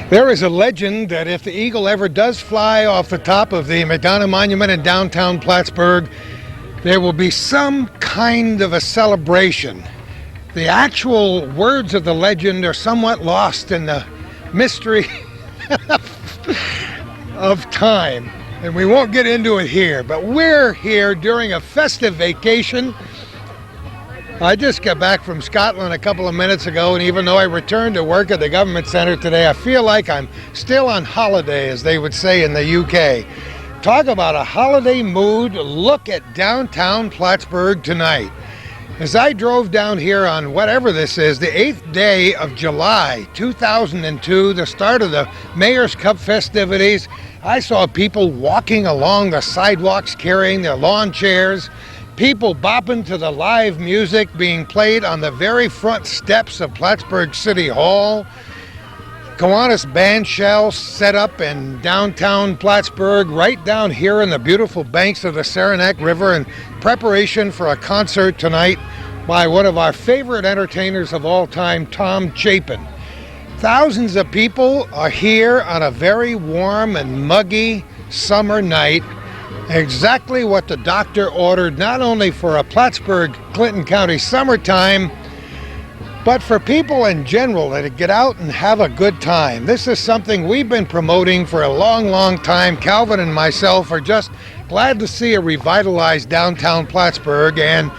There is a legend that if the eagle ever does fly off the top of the Madonna Monument in downtown Plattsburgh, there will be some kind of a celebration. The actual words of the legend are somewhat lost in the mystery of time, and we won't get into it here, but we're here during a festive vacation. I just got back from Scotland a couple of minutes ago, and even though I returned to work at the government center today, I feel like I'm still on holiday, as they would say in the UK. Talk about a holiday mood. Look at downtown Plattsburgh tonight. As I drove down here on whatever this is, the 8th day of July 2002, the start of the Mayor's Cup festivities, I saw people walking along the sidewalks carrying their lawn chairs, people bopping to the live music being played on the very front steps of Plattsburgh City Hall. Kiwanis band shells set up in downtown Plattsburgh, right down here in the beautiful banks of the Saranac River, in preparation for a concert tonight by one of our favorite entertainers of all time, Tom Chapin. Thousands of people are here on a very warm and muggy summer night. Exactly what the doctor ordered, not only for a Plattsburgh, Clinton County summertime, but for people in general to get out and have a good time. This is something we've been promoting for a long, long time. Calvin and myself are just glad to see a revitalized downtown Plattsburgh, and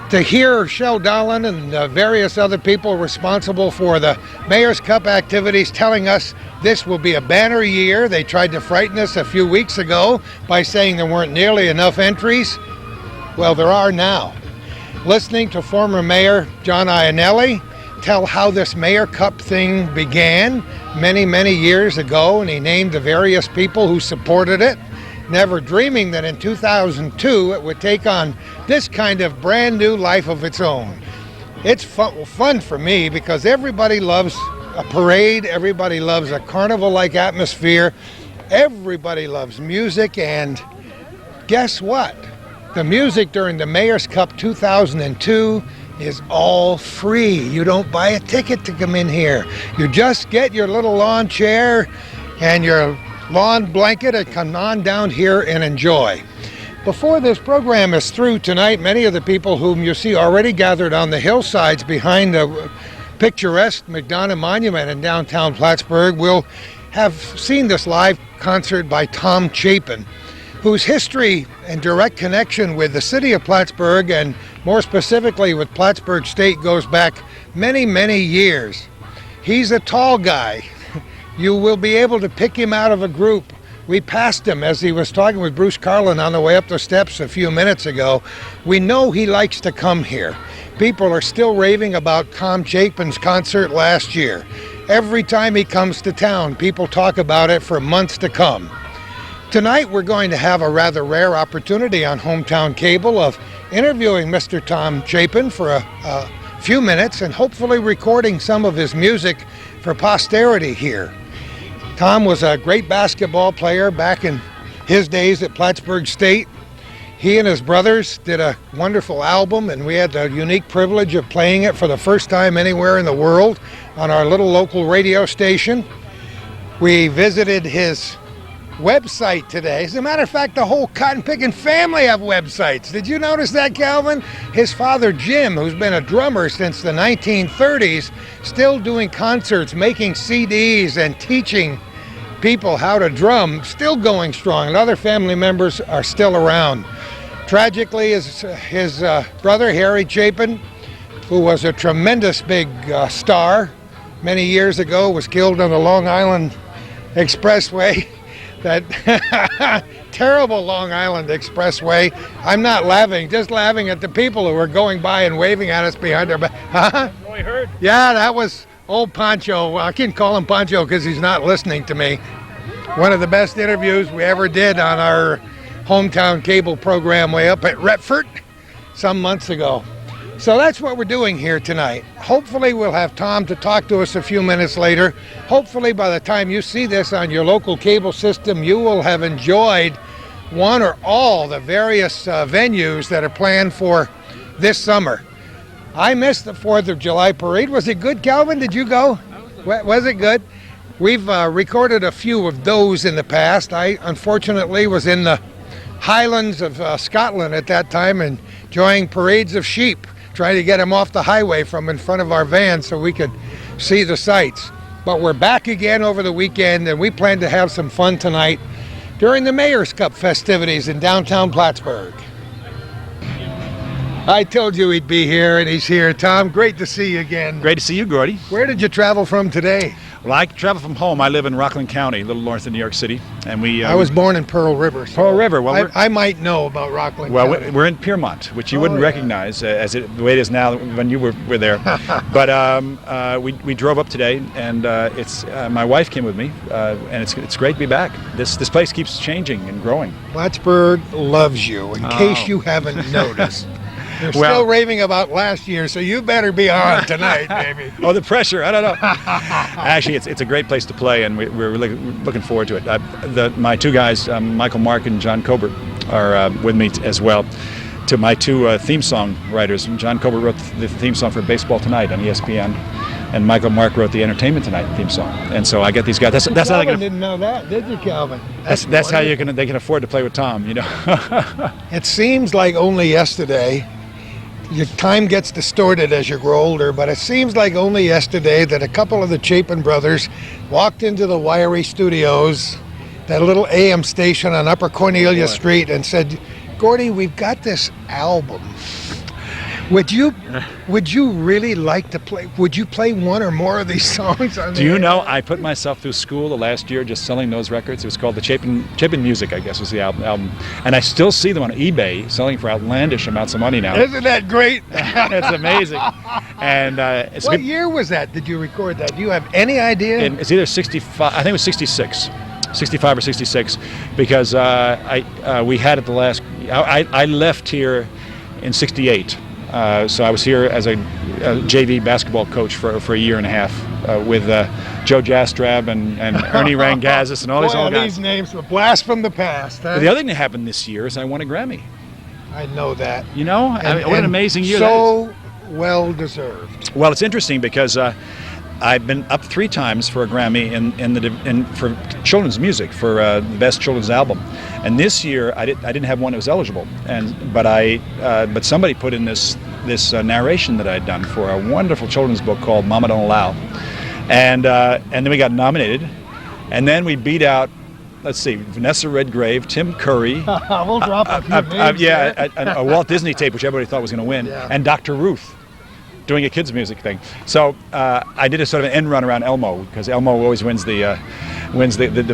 to hear Shell Dolan and various other people responsible for the Mayor's Cup activities telling us this will be a banner year. They tried to frighten us a few weeks ago by saying there weren't nearly enough entries. Well, there are now. Listening to former Mayor John Iannelli tell how this Mayor Cup thing began many, many years ago, and he named the various people who supported it, never dreaming that in 2002 it would take on this kind of brand new life of its own. It's fun for me because everybody loves a parade, everybody loves a carnival-like atmosphere, everybody loves music, and guess what? The music during the Mayor's Cup 2002 is all free. You don't buy a ticket to come in here. You just get your little lawn chair and your lawn blanket and come on down here and enjoy. Before this program is through tonight, many of the people whom you see already gathered on the hillsides behind the picturesque Madonna Monument in downtown Plattsburgh will have seen this live concert by Tom Chapin, whose history and direct connection with the city of Plattsburgh, and more specifically with Plattsburgh State, goes back many, many years. He's a tall guy. You will be able to pick him out of a group. We passed him as he was talking with Bruce Carlin on the way up the steps a few minutes ago. We know he likes to come here. People are still raving about Tom Chapin's concert last year. Every time he comes to town, people talk about it for months to come. Tonight we're going to have a rather rare opportunity on Hometown Cable of interviewing Mr. Tom Chapin for a few minutes and hopefully recording some of his music for posterity here. Tom was a great basketball player back in his days at Plattsburgh State. He and his brothers did a wonderful album, and we had the unique privilege of playing it for the first time anywhere in the world on our little local radio station. We visited his website today. As a matter of fact, the whole cotton picking family have websites. Did you notice that, Calvin? His father, Jim, who's been a drummer since the 1930s, still doing concerts, making CDs, and teaching people how to drum, still going strong, and other family members are still around. Tragically, his brother, Harry Chapin, who was a tremendous big star many years ago, was killed on the Long Island Expressway. That terrible Long Island Expressway. I'm not laughing, just laughing at the people who were going by and waving at us behind our back. Huh? Oh, I heard. Yeah, that was old Pancho. I can't call him Pancho because he's not listening to me. One of the best interviews we ever did on our Hometown Cable program way up at Retford some months ago. So that's what we're doing here tonight. Hopefully we'll have Tom to talk to us a few minutes later. Hopefully by the time you see this on your local cable system, you will have enjoyed one or all the various venues that are planned for this summer. I missed the 4th of July parade. Was it good, Calvin? Did you go? Was it good? We've recorded a few of those in the past. I, unfortunately, was in the Highlands of Scotland at that time, enjoying parades of sheep, trying to get them off the highway from in front of our van so we could see the sights. But we're back again over the weekend, and we plan to have some fun tonight during the Mayor's Cup festivities in downtown Plattsburgh. I told you he'd be here, and he's here. Tom, great to see you again. Great to see you, Gordie. Where did you travel from today? Well, I travel from home. I live in Rockland County, a little north of New York City, and I was born in Pearl River. So Pearl River. Well, I might know about Rockland County. We're in Piermont, which you wouldn't recognize the way it is now when you were there. But we drove up today, and it's my wife came with me, and it's great to be back. This place keeps changing and growing. Plattsburgh loves you. In case you haven't noticed. They're still raving about last year, so you better be on tonight, baby. Oh, the pressure. I don't know. Actually, it's a great place to play, and we're really looking forward to it. My two guys, Michael Mark and John Colbert, are with me as well. To my two theme song writers. John Colbert wrote the theme song for Baseball Tonight on ESPN, and Michael Mark wrote the Entertainment Tonight theme song. And so I get these guys. That's how they can. Didn't know that, did you, Calvin? That's how they can afford to play with Tom. You know. It seems like only yesterday. Your time gets distorted as you grow older, but it seems like only yesterday that a couple of the Chapin brothers walked into the Wiry Studios, that little AM station on Upper Cornelia Street, and said, "Gordie, we've got this album. Would you really like to play? Would you play one or more of these songs on Do you know, I put myself through school the last year just selling those records. It was called the Chapin Music, I guess was the album. And I still see them on eBay selling for outlandish amounts of money now. Isn't that great? It's amazing. And what year was that? Did you record that? Do you have any idea? It's either 65, I think it was 66. 65 or 66, because we had it the last, I left here in 68. So I was here as a JV basketball coach for a year and a half with Joe Jastrab and Ernie Rangazis and all these old guys. These names were blast from the past. Huh? But the other thing that happened this year is I won a Grammy. I know that. You know, what an amazing year so that is. Well deserved. Well, it's interesting because I've been up 3 times for a Grammy for children's music for the best children's album, and this year I didn't have one that was eligible, but somebody put in this narration that I'd done for a wonderful children's book called Mama Don't Allow, and then we got nominated, and then we beat out. Let's see, Vanessa Redgrave, Tim Curry. We'll drop a few names. A Walt Disney tape, which everybody thought was going to win, and Dr. Ruth, doing a kids' music thing. So I did a sort of an end run around Elmo, because Elmo always wins the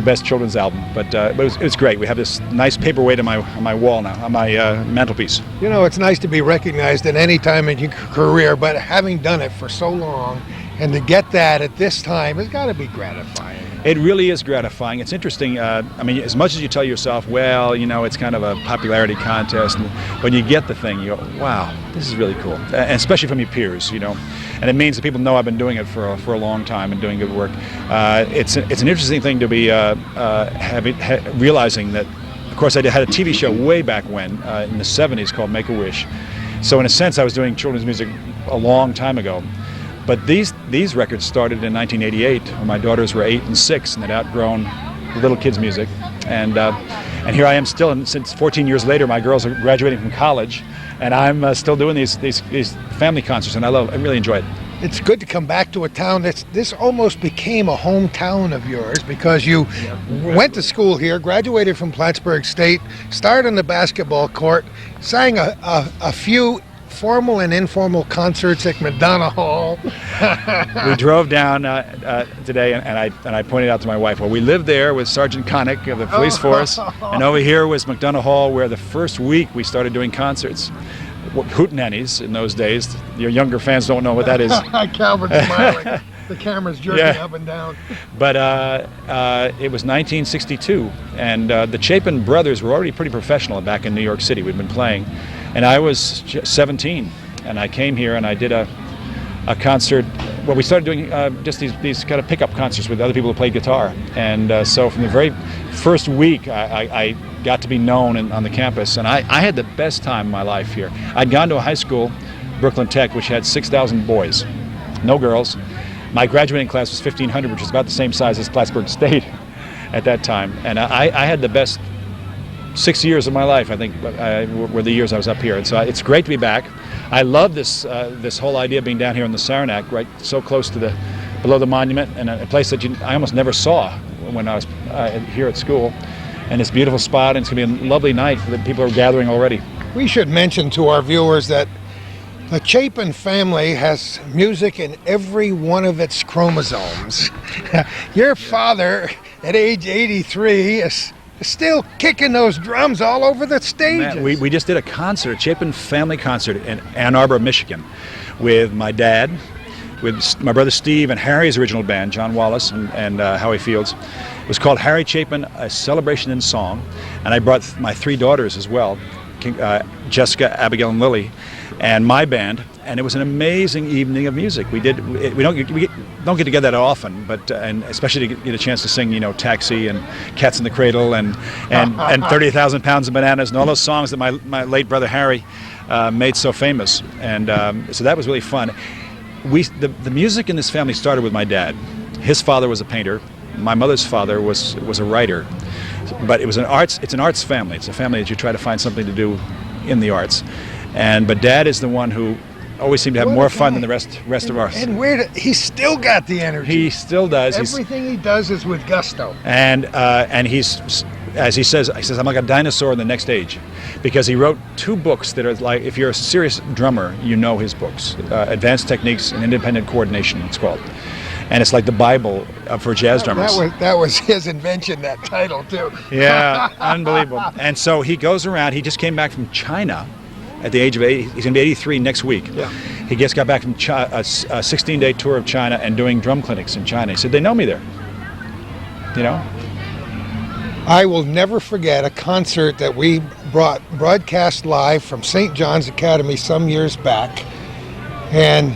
best children's album. But it was great. We have this nice paperweight on my wall now, on my mantelpiece. You know, it's nice to be recognized at any time in your career, but having done it for so long, and to get that at this time, it's got to be gratifying. It really is gratifying. It's interesting. I mean, as much as you tell yourself, well, you know, it's kind of a popularity contest, when you get the thing, you go, wow, this is really cool. And especially from your peers, you know. And it means that people know I've been doing it for a long time and doing good work. It's an interesting thing to be realizing that, of course, I had a TV show way back when, in the 70s, called Make-A-Wish. So in a sense, I was doing children's music a long time ago. But these records started in 1988 when my daughters were 8 and 6 and had outgrown little kids' music. And here I am still, and since 14 years later, my girls are graduating from college, and I'm still doing these family concerts, and I really enjoy it. It's good to come back to a town this almost became a hometown of yours, because you went to school here, graduated from Plattsburgh State, started on the basketball court, sang a few formal and informal concerts at McDonough Hall. We drove down today, and I pointed out to my wife, well, we lived there with Sergeant Connick of the police force, and over here was McDonough Hall, where the first week we started doing concerts. Hootenannies in those days. Your younger fans don't know what that is. Calvin's smiling. The camera's jerking up and down. But it was 1962, and the Chapin brothers were already pretty professional back in New York City. We'd been playing. And I was 17, and I came here and I did a concert. Well, we started doing just these kind of pickup concerts with other people who played guitar. And so from the very first week, I got to be known on the campus, and I had the best time of my life here. I'd gone to a high school Brooklyn Tech, which had 6,000 boys, no girls. My graduating class was 1,500, which was about the same size as Plattsburgh State at that time. And I had the best 6 years of my life, I think, were the years I was up here. And so it's great to be back. I love this this whole idea of being down here in the Saranac, right, so close to below the monument, and a place that I almost never saw when I was here at school. And it's a beautiful spot, and it's going to be a lovely night. The people are gathering already. We should mention to our viewers that the Chapin family has music in every one of its chromosomes. Your father, at age 83, is still kicking those drums all over the stages. Man, we just did a concert, a Chapin family concert in Ann Arbor, Michigan, with my dad, with my brother Steve, and Harry's original band, John Wallace and Howie Fields. It was called Harry Chapin, A Celebration in Song, and I brought my 3 daughters as well, Jessica, Abigail, and Lily, and my band, and it was an amazing evening of music. We don't get together that often, but and especially to get a chance to sing, Taxi and Cats in the Cradle and 30,000 Pounds of Bananas and all those songs that my late brother Harry made so famous, and so that was really fun. The music in this family started with my dad. His father was a painter. My mother's father was a writer, but it's an arts family. It's a family that you try to find something to do in the arts. But Dad is the one who always seemed to have more fun than the rest of us. And he's still got the energy. He still does. Everything he does is with gusto. And he's, as he says, I'm like a dinosaur in the next age, because he wrote 2 books that are like, if you're a serious drummer, you know his books, Advanced Techniques and Independent Coordination, it's called. And it's like the Bible for jazz drummers. That was his invention, that title, too. Yeah, unbelievable. And so he goes around. He just came back from China at the age of 80. He's going to be 83 next week. Yeah. He just got back from a 16-day tour of China and doing drum clinics in China. He said, they know me there. I will never forget a concert that we broadcast live from St. John's Academy some years back. And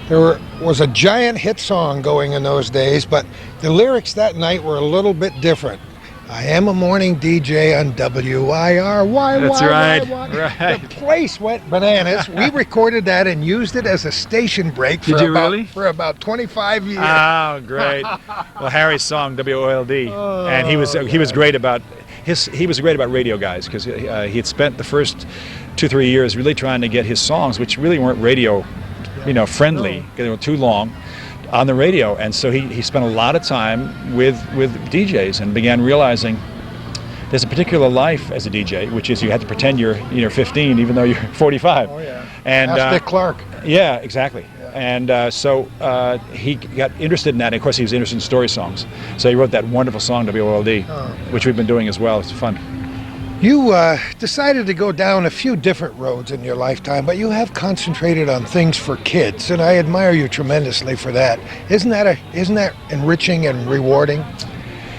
there was a giant hit song going in those days, but the lyrics that night were a little bit different. I am a morning DJ on WIRY. That's right. Right. The place went bananas. We recorded that and used it as a station break for about 25 years. Oh, great. Well, Harry's song WOLD, and he was great about radio guys, because he had spent the first 2-3 years really trying to get his songs, which really weren't radio friendly, because they were too long, on the radio. And so he spent a lot of time with DJs and began realizing there's a particular life as a DJ, which is you have to pretend you're 15 even though you're 45. Oh yeah. And ask Dick Clark. Yeah, exactly. Yeah. And so he got interested in that. And of course, he was interested in story songs. So he wrote that wonderful song WOLD, which we've been doing as well. It's fun. You decided to go down a few different roads in your lifetime, but you have concentrated on things for kids, and I admire you tremendously for that. Isn't that enriching and rewarding?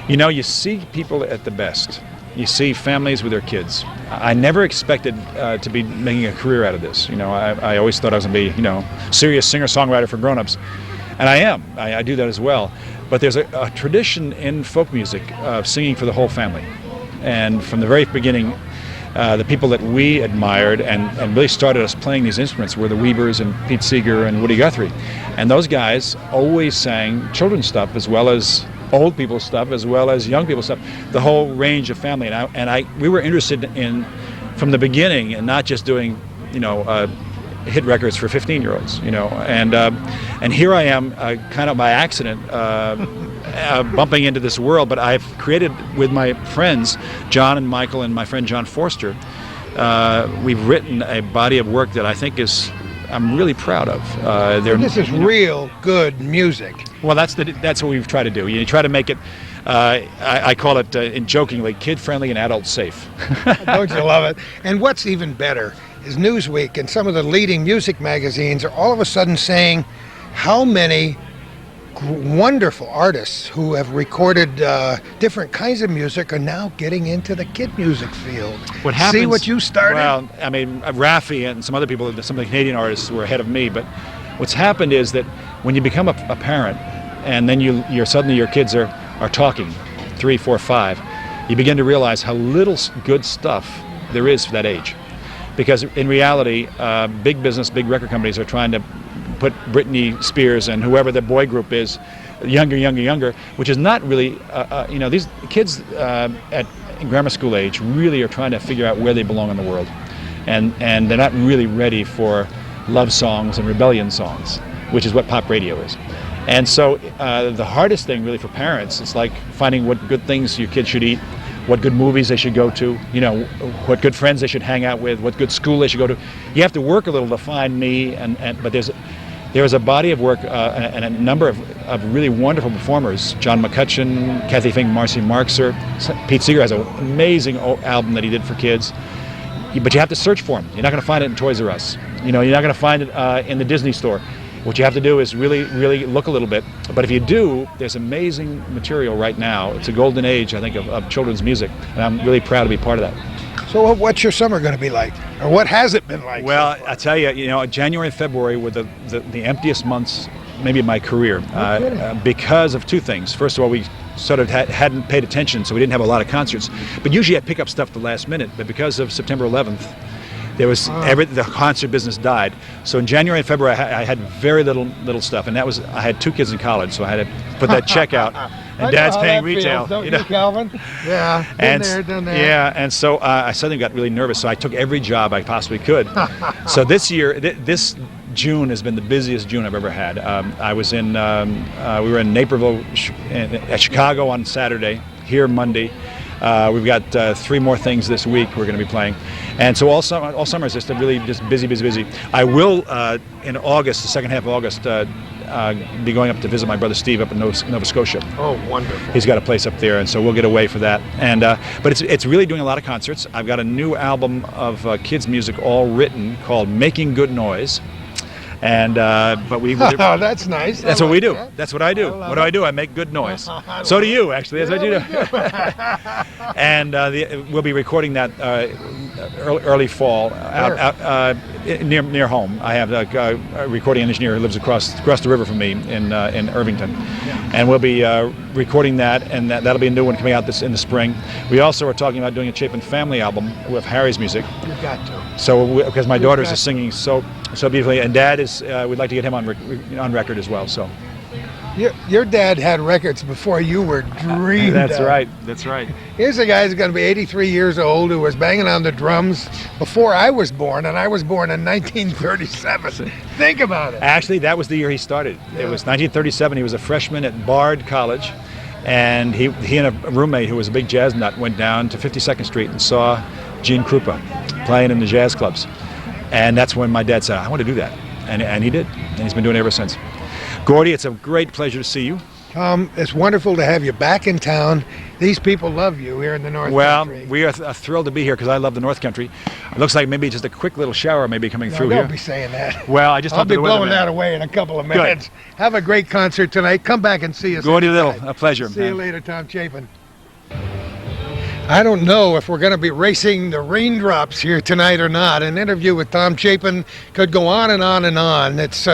You see people at the best. You see families with their kids. I never expected to be making a career out of this. I always thought I was going to be, serious singer-songwriter for grown-ups, and I am. I do that as well. But there's a tradition in folk music of singing for the whole family. And from the very beginning, the people that we admired and really started us playing these instruments were the Weavers and Pete Seeger and Woody Guthrie. And those guys always sang children's stuff as well as old people's stuff as well as young people's stuff, the whole range of family. We were interested in, from the beginning, and not just doing, hit records for 15-year-olds, and here I am, kind of by accident, bumping into this world. But I've created with my friends, John and Michael and my friend John Forster, we've written a body of work that I think I'm really proud of. This is real good music. Well, that's what we've tried to do. You try to make it, I call it, jokingly, kid-friendly and adult-safe. Don't you love it? And what's even better is Newsweek and some of the leading music magazines are all of a sudden saying how many wonderful artists who have recorded different kinds of music are now getting into the kid music field. What happens, see what you started? Well, I mean, Raffi and some other people, some of the Canadian artists were ahead of me, but what's happened is that when you become a parent and then you're suddenly your kids are talking 3, 4, 5, you begin to realize how little good stuff there is for that age. because in reality, big business, big record companies are trying to put Britney Spears and whoever the boy group is, younger, which is not really, these kids at grammar school age really are trying to figure out where they belong in the world. And they're not really ready for love songs and rebellion songs, which is what pop radio is. And so the hardest thing really for parents is like finding what good things your kids should eat, what good movies they should go to, what good friends they should hang out with, what good school they should go to. You have to work a little to find me, but there's a body of work and a number of really wonderful performers. John McCutcheon, Kathy Fink, Marcy Marxer, Pete Seeger has an amazing album that he did for kids. But you have to search for them. You're not going to find it in Toys R Us. You're not going to find it in the Disney store. What you have to do is really, really look a little bit. But if you do, there's amazing material right now. It's a golden age, I think, of children's music, and I'm really proud to be part of that. So what's your summer going to be like? Or what has it been like? Well, I tell you, January and February were the emptiest months maybe of my career because of two things. First of all, we sort of hadn't paid attention, so we didn't have a lot of concerts. But usually I pick up stuff at the last minute. But because of September 11th, there was the concert business died. So in January and February, I had very little stuff, and I had two kids in college, so I had to put that check out. And Dad's paying retail. Feels, don't you, Calvin? Yeah, done there. Yeah, and so I suddenly got really nervous. So I took every job I possibly could. So this year, this June has been the busiest June I've ever had. I was we were in Naperville, at Chicago on Saturday, here Monday. We've got 3 more things this week we're going to be playing. And so all summer is just really just busy. I will, in August, the second half of August, be going up to visit my brother Steve up in Nova Scotia. Oh, wonderful. He's got a place up there, and so we'll get away for that. And but it's really doing a lot of concerts. I've got a new album of kids' music all written called Making Good Noise. And but we oh, that's nice. That's what we do. That's what I do. What do I do? I make good noise. So do you, actually. That's what you do. And we'll be recording that early fall near home. I have a recording engineer who lives across the river from me in Irvington, and we'll be recording that, and that'll be a new one coming out in the spring. We also are talking about doing a Chapin family album with Harry's music. You've got to. So because my daughters are singing so beautifully, and Dad is, we'd like to get him on record as well. So, your dad had records before you were dreamed. That's right. Here's a guy who's going to be 83 years old who was banging on the drums before I was born, and I was born in 1937. Think about it. Actually, that was the year he started. Yeah. It was 1937. He was a freshman at Bard College, and he and a roommate who was a big jazz nut went down to 52nd Street and saw Gene Krupa playing in the jazz clubs. And that's when my dad said, I want to do that. And he did. And he's been doing it ever since. Gordie, it's a great pleasure to see you. Tom, it's wonderful to have you back in town. These people love you here in the North Country. Well, we are thrilled to be here because I love the North Country. It looks like maybe just a quick little shower maybe coming through here. Don't be saying that. Well, I just I'll be blowing that away in a couple of minutes. Good. Have a great concert tonight. Come back and see us. Gordie Little, a pleasure. See you later, Tom Chapin. I don't know if we're going to be racing the raindrops here tonight or not. An interview with Tom Chapin could go on and on and on. It's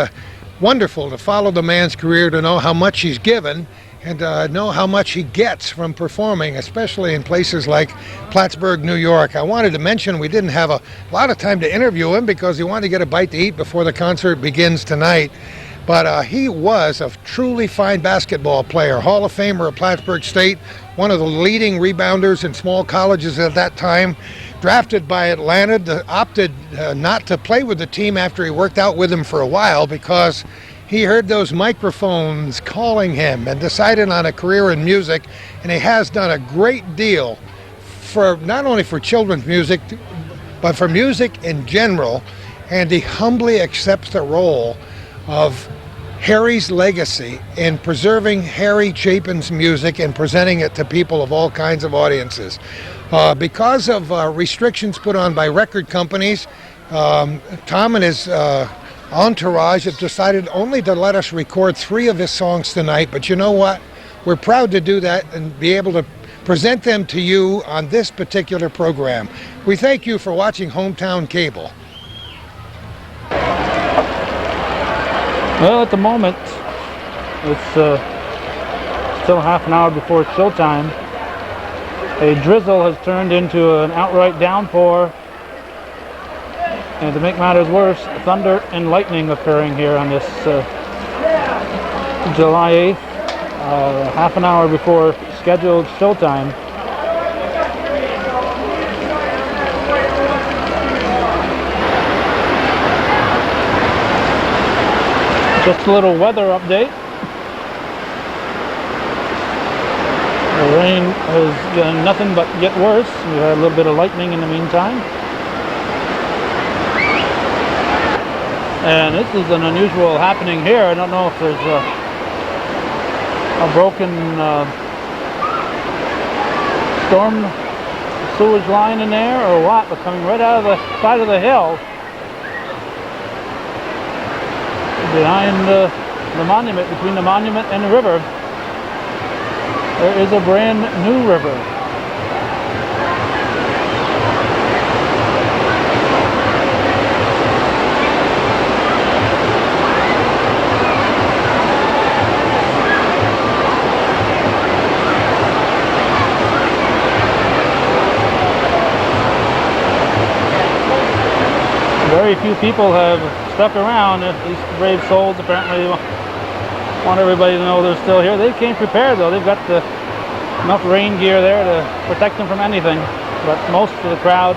wonderful to follow the man's career, to know how much he's given and know how much he gets from performing, especially in places like Plattsburgh, New York. I wanted to mention we didn't have a lot of time to interview him because he wanted to get a bite to eat before the concert begins tonight. But he was a truly fine basketball player, Hall of Famer of Plattsburgh State, one of the leading rebounders in small colleges at that time, drafted by Atlanta, opted not to play with the team after he worked out with them for a while because he heard those microphones calling him and decided on a career in music, and he has done a great deal for not only for children's music, but for music in general, and he humbly accepts the role of Harry's legacy in preserving Harry Chapin's music and presenting it to people of all kinds of audiences. Because of restrictions put on by record companies, Tom and his entourage have decided only to let us record 3 of his songs tonight, but you know what? We're proud to do that and be able to present them to you on this particular program. We thank you for watching Hometown Cable. Well, at the moment, it's still half an hour before it's showtime. A drizzle has turned into an outright downpour. And to make matters worse, thunder and lightning occurring here on this July 8th, half an hour before scheduled showtime. Just a little weather update. The rain has done nothing but get worse. We had a little bit of lightning in the meantime. And this is an unusual happening here. I don't know if there's a broken storm sewage line in there or what, but coming right out of the side of the hill behind the monument, between the monument and the river, there is a brand new river. Very few people have stuck around. These brave souls apparently want everybody to know they're still here. They came prepared though. They've got enough rain gear there to protect them from anything. But most of the crowd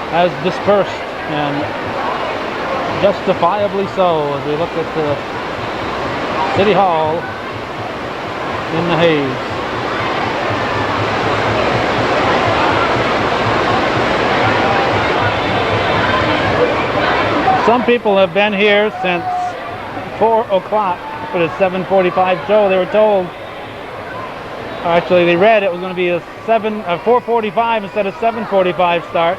has dispersed, and justifiably so, as we look at the City Hall in the haze. Some people have been here since 4 o'clock for the 7:45 show. They were told, actually they read it was going to be a 4:45 instead of 7:45 start.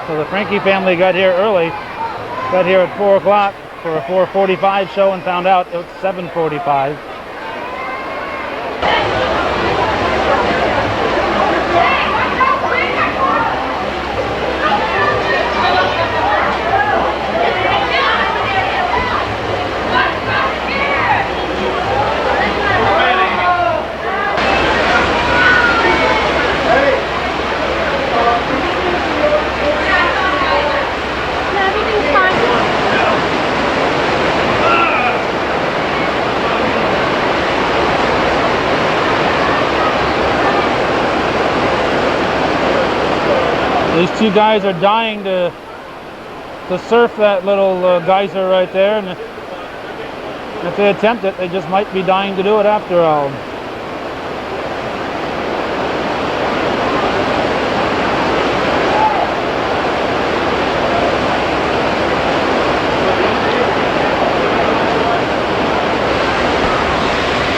So the Frankie family got here early, got here at 4 o'clock for a 4:45 show and found out it was 7:45. These two guys are dying to surf that little geyser right there, and if they attempt it, they just might be dying to do it after all.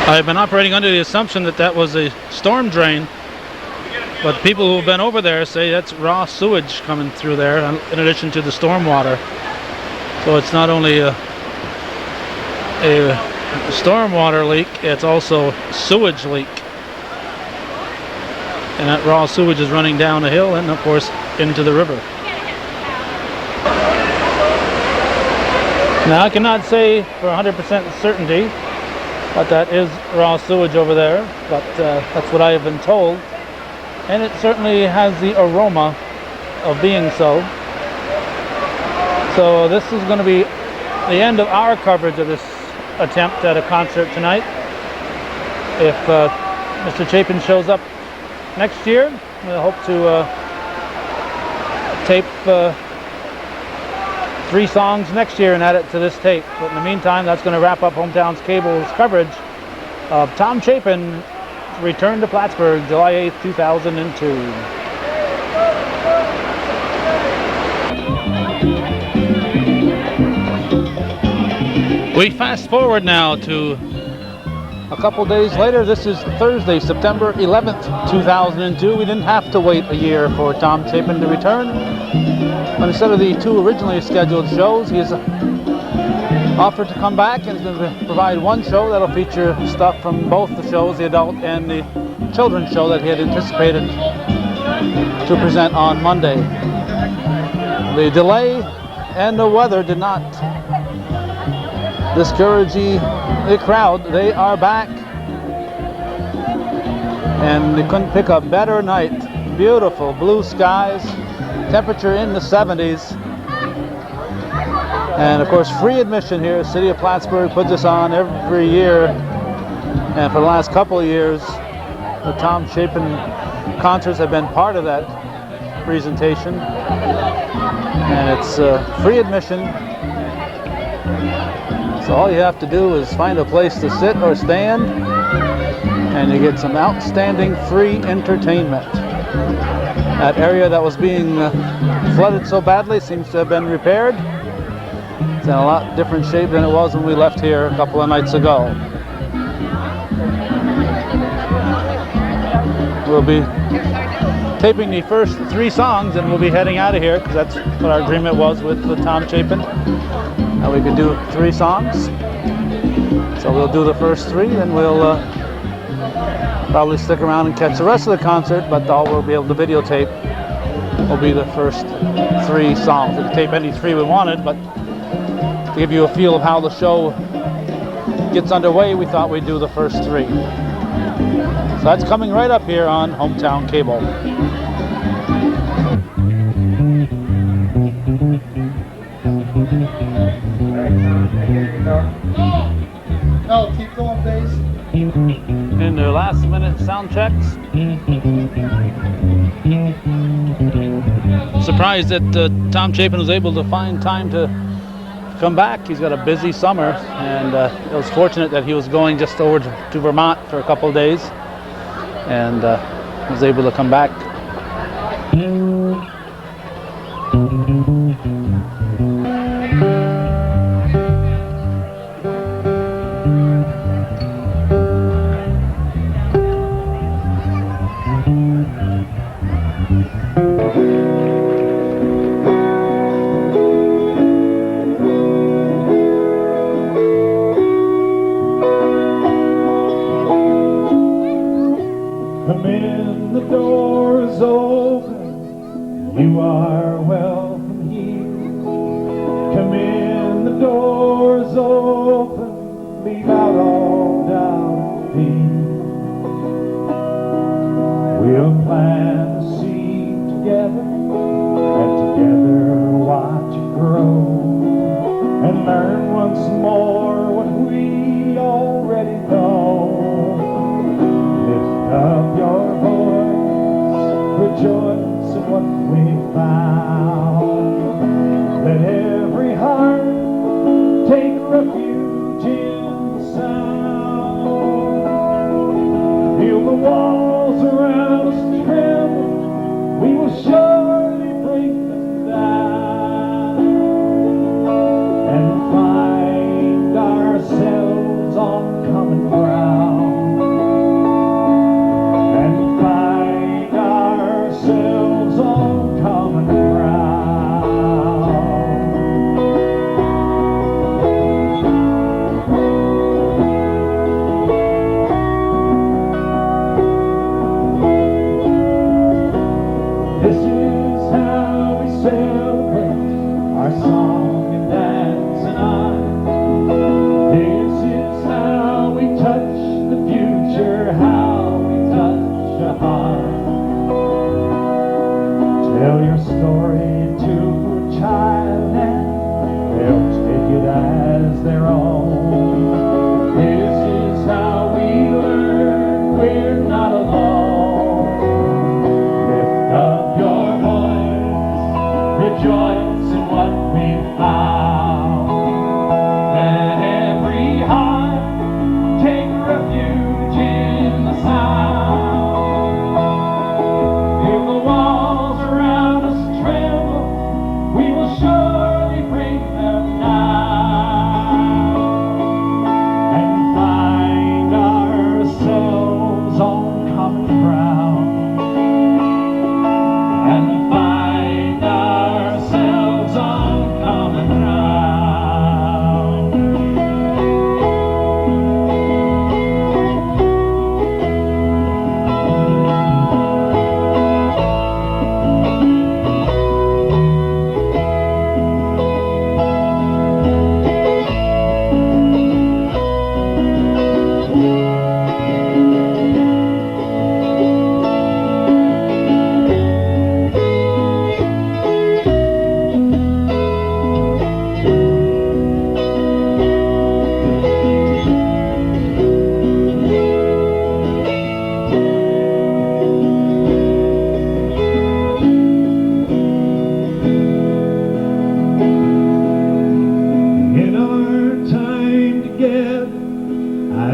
I've been operating under the assumption that that was a storm drain. But people who have been over there say that's raw sewage coming through there in addition to the storm water. So it's not only a storm water leak, it's also a sewage leak. And that raw sewage is running down the hill and of course into the river. Now I cannot say for 100% certainty, but that is raw sewage over there. But that's what I have been told. And it certainly has the aroma of being so. So this is going to be the end of our coverage of this attempt at a concert tonight. If Mr. Chapin shows up next year, we'll hope to tape 3 songs next year and add it to this tape. But in the meantime, that's going to wrap up Hometowns Cable's coverage of Tom Chapin return to Plattsburgh, July 8th, 2002. We fast forward now to a couple days later. This is Thursday, September 11th, 2002. We didn't have to wait a year for Tom Chapin to return. But instead of the 2 originally scheduled shows, he has offered to come back and is going to provide 1 show that'll feature stuff from both the shows, the adult and the children's show that he had anticipated to present on Monday. The delay and the weather did not discourage the crowd. They are back, and they couldn't pick a better night. Beautiful blue skies, temperature in the 70s. And of course, free admission here. City of Plattsburgh puts this on every year. And for the last couple of years, the Tom Chapin concerts have been part of that presentation. And it's free admission. So all you have to do is find a place to sit or stand, and you get some outstanding free entertainment. That area that was being flooded so badly seems to have been repaired. It's in a lot different shape than it was when we left here a couple of nights ago. We'll be taping the first 3 songs and we'll be heading out of here because that's what our agreement was with Tom Chapin. And we could do 3 songs. So we'll do the first 3, then we'll probably stick around and catch the rest of the concert, but all we'll be able to videotape will be the first 3 songs. We could tape any 3 we wanted, but to give you a feel of how the show gets underway, we thought we'd do the first 3. So that's coming right up here on Hometown Cable. No, keep going, bass. In their last minute sound checks. Surprised that Tom Chapin was able to find time to come back. He's got a busy summer, and it was fortunate that he was going just over to Vermont for a couple of days, and was able to come back. Come in, the door is open. You are welcome here. Come in, the door is open. Leave out all doubt and fear. We'll plant a seed together, and together watch it grow, and learn once more what we already know. Lift up your voice, rejoice in what we found. Let every heart take refuge in the sound. Feel the walls around us tremble, we will surely break them down and find ourselves on common ground. Ourselves on common ground.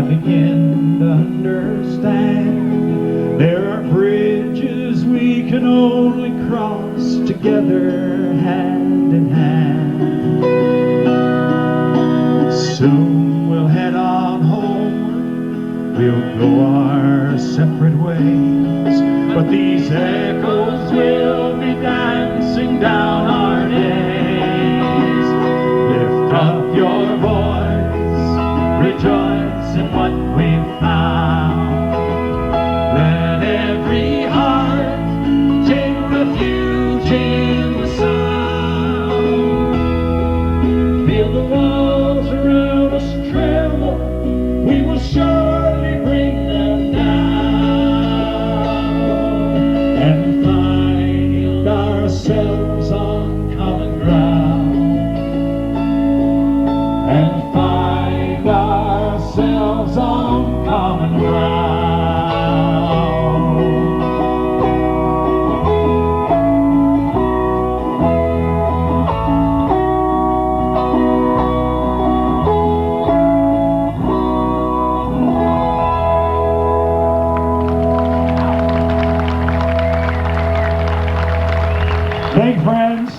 begin to understand there are bridges we can only cross together, hand in hand. Soon we'll head on home, we'll go our separate ways, but these echoes will be dancing down our days. Lift up your voice, rejoice in what we've found. Let every heart take refuge in the sound. Feel the walls around us tremble, we will surely bring them down and find ourselves on common ground. And find ourselves on common ground. Thanks, friends.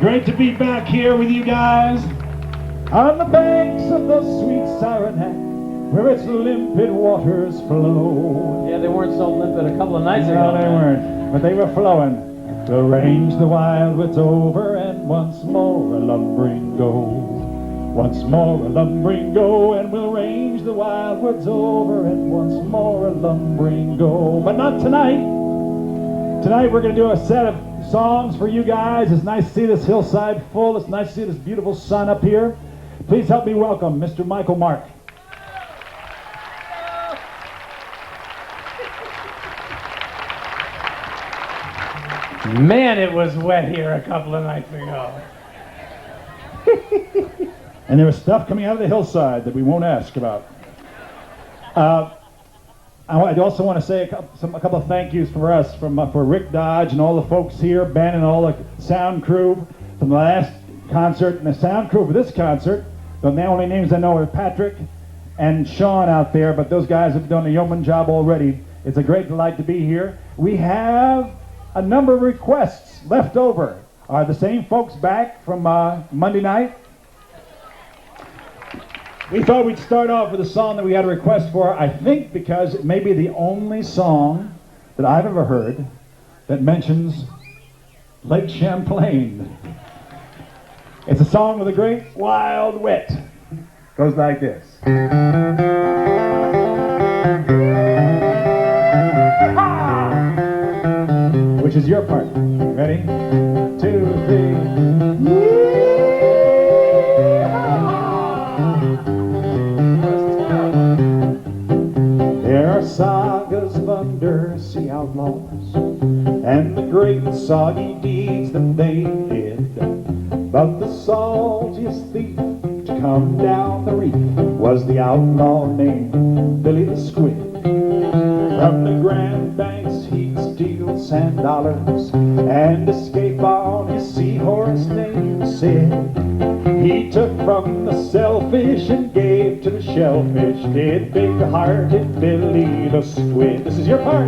Great to be back here with you guys on the banks of the sweet Saranac, where its limpid waters flow. Yeah, they weren't so limpid a couple of nights No, they weren't, but they were flowing. We'll range the wildwoods over, and once more a lumbering go. Once more a lumbering go, and we'll range the wildwoods over, and once more a lumbering go. But not tonight. Tonight we're going to do a set of songs for you guys. It's nice to see this hillside full. It's nice to see this beautiful sun up here. Please help me welcome Mr. Michael Mark. Man, it was wet here a couple of nights ago. And there was stuff coming out of the hillside that we won't ask about. I also want to say a couple of thank yous for us, for Rick Dodge and all the folks here, Ben and all the sound crew from the last concert, and the sound crew for this concert. The only names I know are Patrick and Sean out there, but those guys have done a yeoman job already. It's a great delight to be here. We have a number of requests left over. Are the same folks back from Monday night? We thought we'd start off with a song that we had a request for, I think because it may be the only song that I've ever heard that mentions Lake Champlain. It's a song with a great wild wit. Goes like this. Which is your part. Ready? 2, 3. There are sagas of undersea outlaws and the great soggy deeds that they did. But the saltiest thief to come down the reef was the outlaw named Billy the Squid. From the Grand Banks he'd steal sand dollars and escape on his seahorse named Sid. He took from the shellfish and gave to the shellfish, did big-hearted Billy the Squid. This is your part.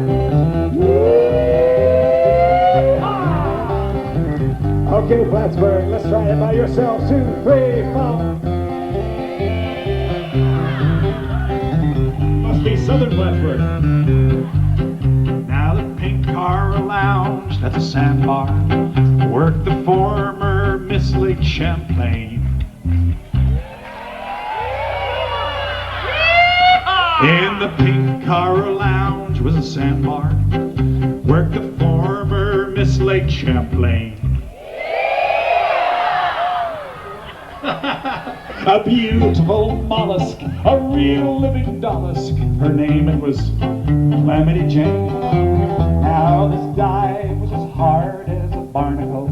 Okay, Plattsburgh, let's try it by yourself. 2, 3, 4. Must be Southern Plattsburgh. Now the Pink Car Lounge, that's a sandbar, worked the former Miss Lake Champlain. In the Pink Car Lounge was a sandbar, worked the former Miss Lake Champlain. A beautiful mollusk, a real living dollusk. Her name it was Calamity Jane. Now this dive was as hard as a barnacle.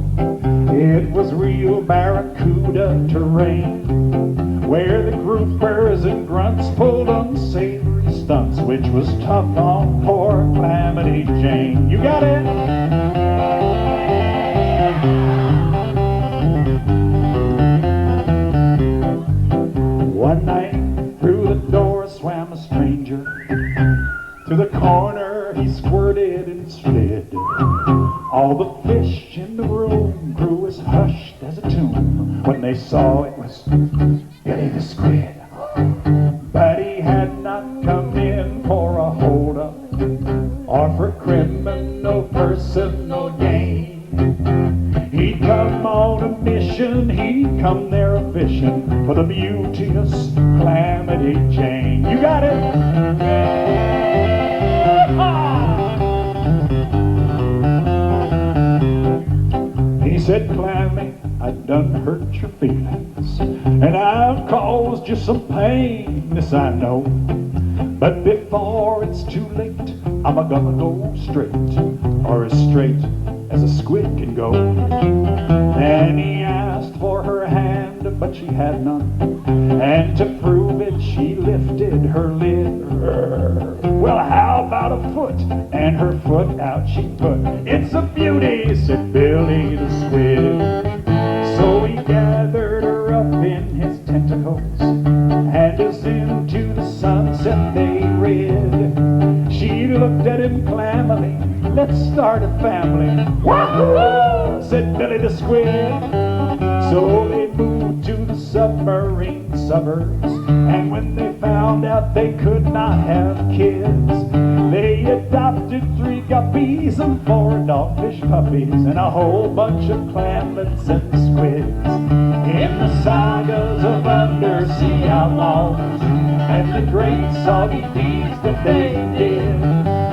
It was real barracuda terrain, where the groupers and grunts pulled unsavory stunts, which was tough on poor Calamity Jane. You got it? One night through the door corner he squirted and slid. All the fish in the room grew as hushed as a tomb when they saw it was Billy the Squid. But he had not come in for a hold-up or for criminal personal gain. He'd come on a mission, he'd come there a-fishing for the beauteous Calamity Jane. You got it? He said, Calamity, I done hurt your feelings, and I've caused you some pain, this I know. But before it's too late, I'm a-gonna go straight, or as straight as a squid can go. Then he asked for her hand, but she had none, and to prove it, she lifted her lid. Well, how about a foot? And her foot out she put. It's a beauty, said Billy the Squid. So he gathered her up in his tentacles, and as into the sunset they rid. She looked at him clamily, let's start a family. Wahoo! Said Billy the Squid. So they moved to the submarine suburbs, and when they found out they could not have kids, they adopted 3 guppies and 4 dogfish puppies and a whole bunch of clamlets and squids. In the sagas of undersea outlaws and the great soggy deeds that they did,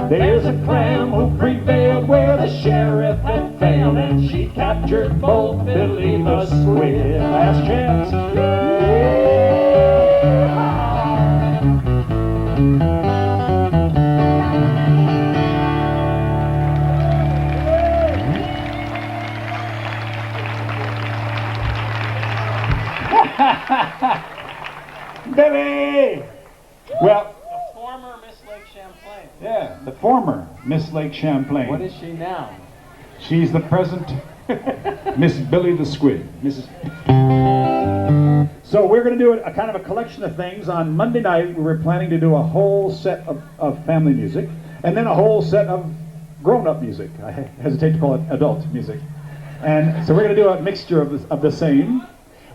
there's a clam who prevailed where the sheriff had failed, and she captured both Billy the Squid. Last chance. Billy! Well, The former Miss Lake Champlain. yeah, the former Miss Lake Champlain. What is she now? She's the present Miss Billy the Squid. Mrs. So we're going to do a kind of a collection of things. On Monday night, we were planning to do a whole set of family music, and then a whole set of grown-up music. I hesitate to call it adult music. And so we're going to do a mixture of the same.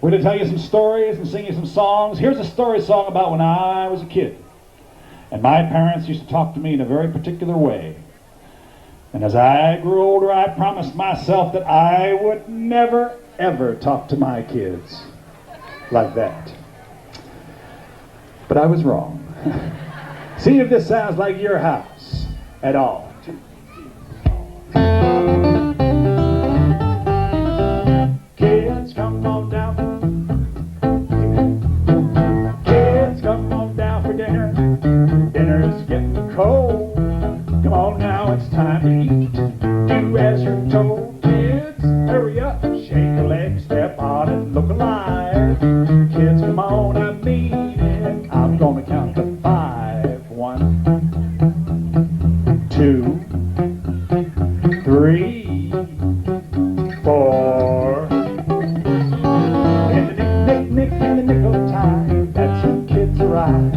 We're going to tell you some stories and sing you some songs. Here's a story song about when I was a kid. And my parents used to talk to me in a very particular way. And as I grew older, I promised myself that I would never, ever talk to my kids like that. But I was wrong. See if this sounds like your house at all. Kids, come on down. Kids, come on down for dinner. Dinner's getting cold. Come on now, it's time to eat. Do as you're told. Kids, hurry up, shake a leg, step on and look alive. Kids, come on, I mean it. I'm gonna count to 5. 1, 2, 3, 4. In the nick of time, that's when kids arrive.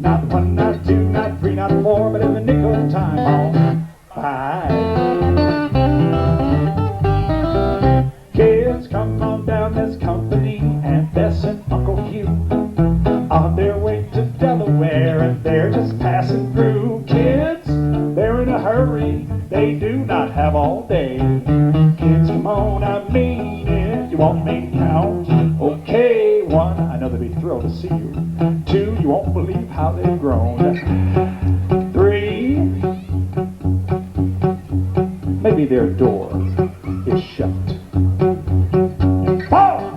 Not 1, not 2, not 3, not 4, but in the nick of time, on 5. Kids, come on down, there's company. Aunt Bess and Uncle Hugh on their way to Delaware, and they're just passing through. Kids, they're in a hurry, they do not have all day. Kids, come on, I mean it. You want me to count? Okay, 1, I know they'd be thrilled to see you. 2, you won't believe how they've grown. 3, maybe their door is shut. 4,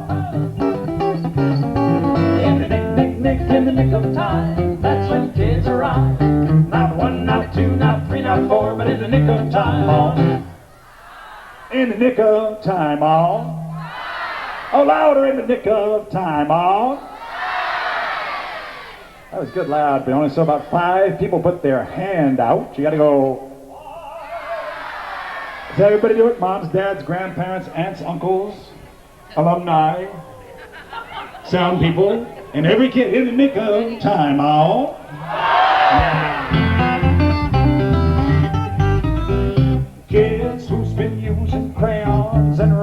in the nick of time, that's when kids arrive. Not 1, not 2, not 3, not 4, but in the nick of time, on. In the nick of time, on. Oh, louder, in the nick of time, on. That was good loud, but I only saw about 5 people put their hand out. You gotta go. Does everybody do it? Moms, dads, grandparents, aunts, uncles, alumni, sound people, and every kid in the nick of time, all. Yeah.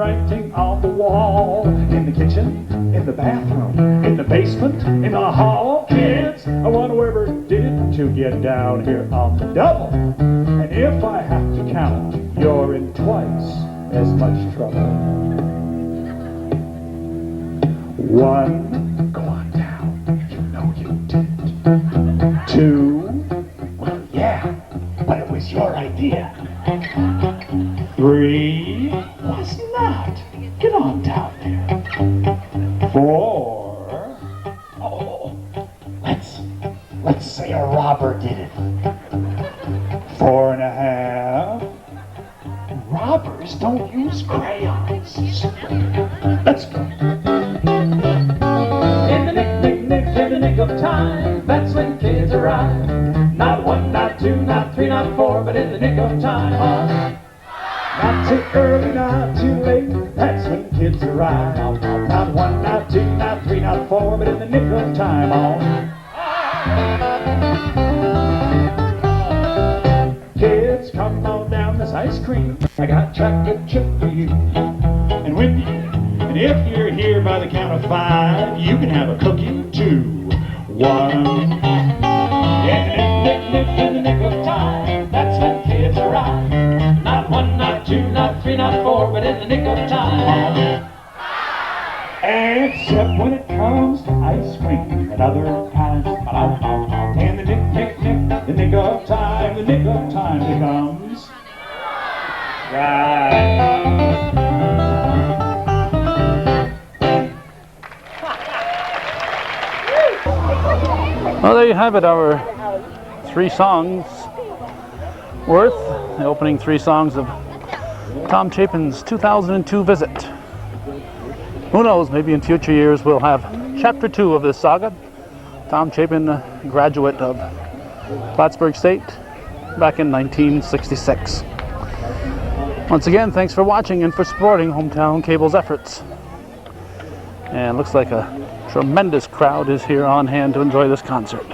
writing on the wall. In the kitchen, in the bathroom, in the basement, in the hall. Kids, I wonder whoever did it to get down here on the double. And if I have to count, you're in twice as much trouble. 1, go on down, you know you did. 2, well, yeah, but it was your idea. 3, was not. Get on down there. 4, oh, let's say a robber did it. 4.5, robbers don't use crayons. Let's go. In the nick of time, that's when kids arrive. Not 1, not 2, not 3, not 4, but in the nick of time. Not too early, not too late, that's when kids arrive. Not 1, not 2, not 3, not 4, but in the nick of time. Kids, come on down this ice cream. I got chocolate chip for you. And if you're here by the count of 5, you can have a cookie too. 1. In the nick of time, that's when kids arrive. Not 1, not 2, not 3, not 4, but in the nick of time. Except when it comes to ice cream and other kinds. In the nick of time, the nick of time becomes. Right. Well, there you have it, our 3 songs worth, the opening 3 songs of Tom Chapin's 2002 visit. Who knows, maybe in future years we'll have chapter 2 of this saga. Tom Chapin, a graduate of Plattsburgh State back in 1966. Once again, thanks for watching and for supporting Hometown Cable's efforts. And it looks like a tremendous crowd is here on hand to enjoy this concert.